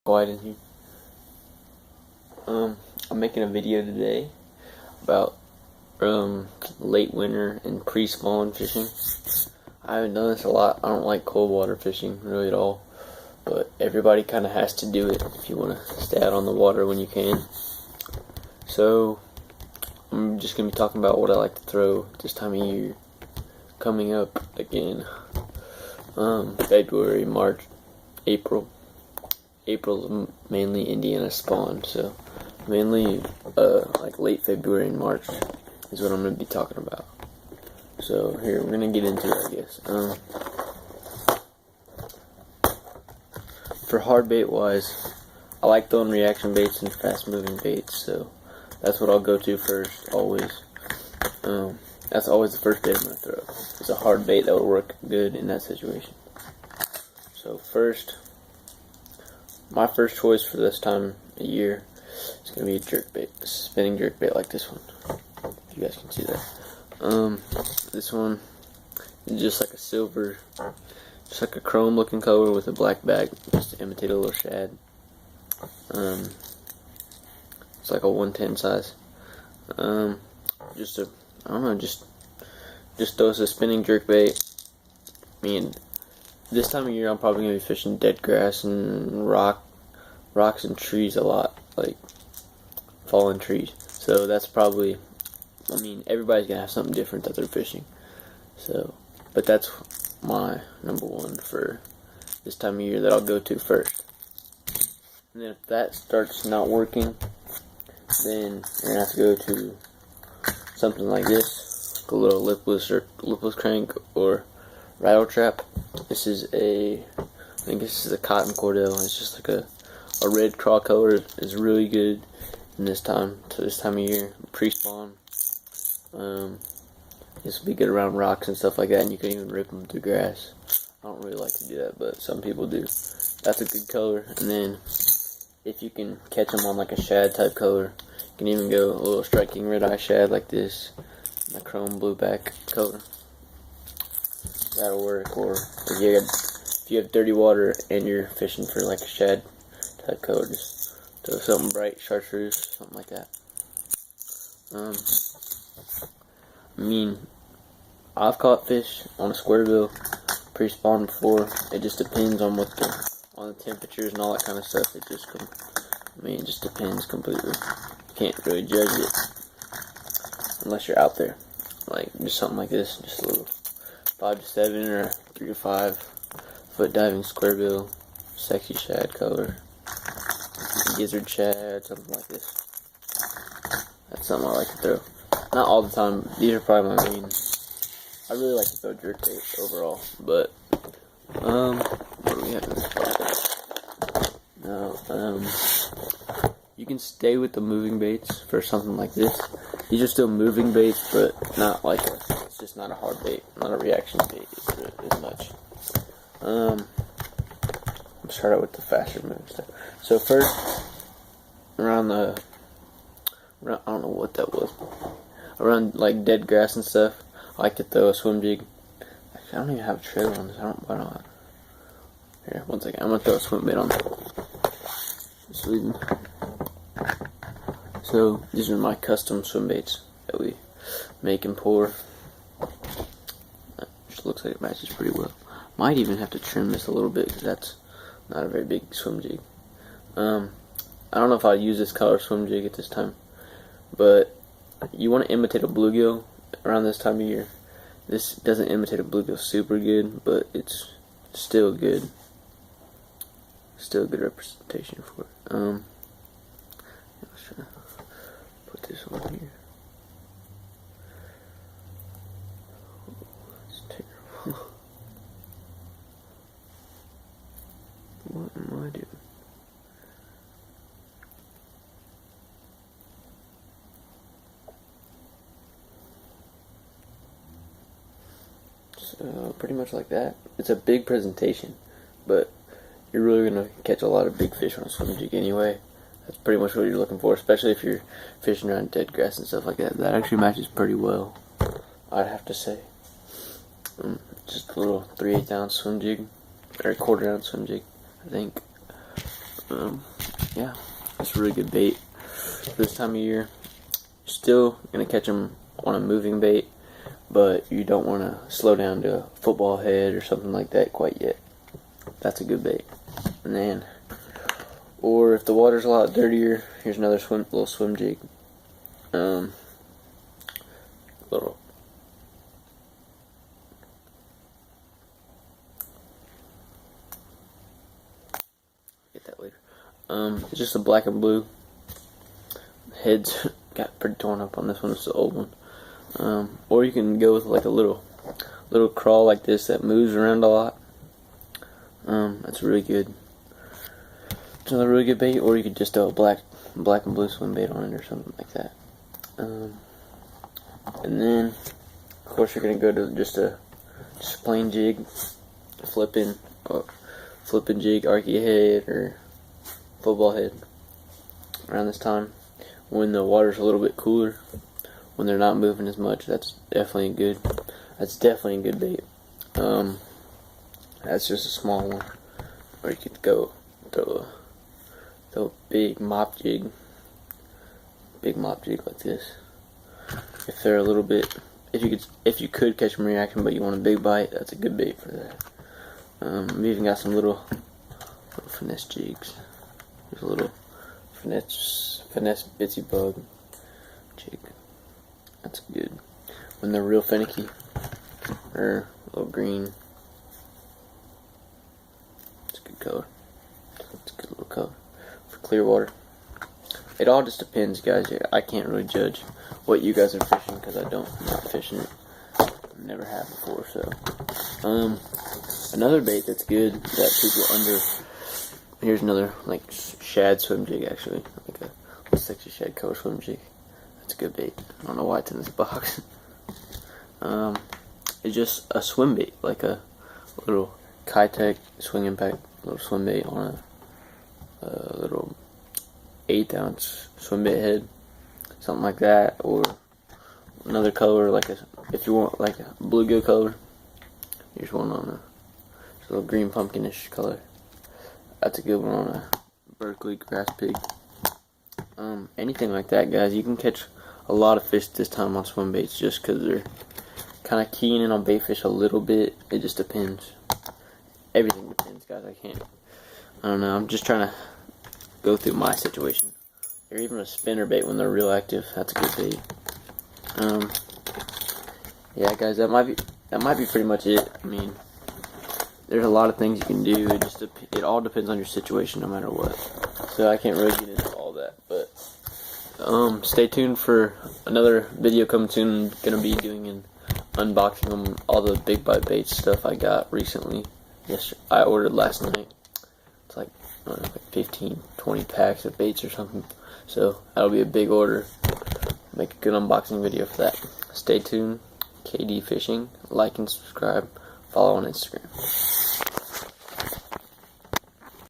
Quiet in here. I'm making a video today about late winter and pre-spawn fishing. I haven't done this a lot. I don't like cold water fishing really at all, but everybody kind of has to do it if you want to stay out on the water when you can. So I'm just gonna be talking about what I like to throw this time of year coming up again. February, March, April. April's mainly Indiana spawn, so mainly like late February and March is what I'm going to be talking about. So here, we're going to get into it, I guess. For hard bait wise, I like throwing reaction baits and fast moving baits, so that's what I'll go to first, always. That's always the first bait I'm going to throw. It's a hard bait that will work good in that situation. So first, my first choice for this time of year is going to be a jerkbait, a spinning jerkbait like this one. If you guys can see that. This one is just like a silver, just like a chrome looking color with a black back, just to imitate a little shad. It's like a 110 size. I don't know, just throw us a spinning jerkbait. I mean, this time of year I'm probably going to be fishing dead grass and rocks and trees a lot, like fallen trees. So that's probably, I mean, everybody's going to have something different that they're fishing. So, but that's my number one for this time of year that I'll go to first. And then if that starts not working, then you're going to have to go to something like this, like a little lipless crank or rattle trap. This is I think this is a cotton cordell. It's just like a red craw color. Is really good in this time of year, pre-spawn. This will be good around rocks and stuff like that, and you can even rip them through grass. I don't really like to do that, but some people do. That's a good color. And then if you can catch them on like a shad type color, you can even go a little striking red eye shad like this, and a chrome blue back color. That'll work. Or if you have dirty water and you're fishing for like a shad type color, just throw something bright, chartreuse, something like that. I mean, I've caught fish on a square bill pre-spawn before. It just depends on the temperatures and all that kind of stuff. It just depends completely. You can't really judge it unless you're out there. Like just something like this, just a little 5 to 7 or 3 to 5 foot diving square bill, sexy shad color, gizzard shad, something like this. That's something I like to throw. Not all the time. These are probably my main. I really like to throw jerkbait overall, but what do we have in this podcast? No, you can stay with the moving baits for something like this. These are still moving baits, but not like it's just not a hard bait, not a reaction bait as much. I'm start out with the faster moving stuff. So first, around I don't know what that was. Around like dead grass and stuff, I like to throw a swim jig. Actually, I don't even have a trailer on this. Why not? Here, one second. I'm gonna throw a swim bait on this leading. So these are my custom swim baits that we make and pour. Just looks like it matches pretty well. Might even have to trim this a little bit because that's not a very big swim jig. I don't know if I'll use this color swim jig at this time, but you want to imitate a bluegill around this time of year. This doesn't imitate a bluegill super good, but it's still good. Still a good representation for it. Let's try to put this on here. It's terrible. What am I doing? So pretty much like that. It's a big presentation, but you're really gonna catch a lot of big fish on a swim jig anyway. That's pretty much what you're looking for, especially if you're fishing around dead grass and stuff like that. That actually matches pretty well, I'd have to say. Just a little 3/8 ounce swim jig, or a 1/4 ounce swim jig, I think. Yeah, it's a really good bait this time of year. You're still gonna catch them on a moving bait, but you don't want to slow down to a football head or something like that quite yet. That's a good bait. And then, or if the water's a lot dirtier, here's another little swim jig. Little. Get that later. It's just a black and blue. Heads got pretty torn up on this one. It's the old one. Or you can go with like a little crawl like this that moves around a lot. That's really good. It's another really good bait. Or you could just throw a black and blue swim bait on it or something like that. And then, of course, you're gonna go to just a plain jig, flipping jig, archy head or football head. Around this time, when the water's a little bit cooler, when they're not moving as much, that's definitely a good bait. That's just a small one. Or you could go throw a big mop jig like this. If they're a little bit, if you could catch them reaction, but you want a big bite, that's a good bait for that. We even got some little finesse jigs. There's a little finesse bitsy bug jig. That's good. When they're real finicky, or a little green. It's a good color. It's a good little color for clear water. It all just depends, guys. I can't really judge what you guys are fishing because I'm not fishing it. Never have before, so. Another bait that's good that people here's another like shad swim jig, actually, like a sexy shad color swim jig. That's a good bait. I don't know why it's in this box. It's just a swim bait, like a little Kitech Swing Impact little swim bait on a little 1/8 ounce swim bait head, something like that, or another color, like if you want like a bluegill color, here's one on a little green pumpkinish color. That's a good one on a Berkeley grass pig. Anything like that, guys. You can catch a lot of fish this time on swim baits just because they're kind of keying in on bait fish a little bit. It just depends. Everything depends, guys. I don't know. I'm just trying to go through my situation. Or even a spinner bait when they're real active. That's a good bait. Yeah, guys. That might be pretty much it. I mean, there's a lot of things you can do. It all depends on your situation, no matter what. So I can't really get into all that, but stay tuned for another video coming soon. I'm gonna be doing an unboxing of all the big bite baits stuff I got recently. I ordered last night. It's like, I don't know, like 15, 20 packs of baits or something. So that'll be a big order. Make a good unboxing video for that. Stay tuned. KD Fishing. Like and subscribe. Follow on Instagram.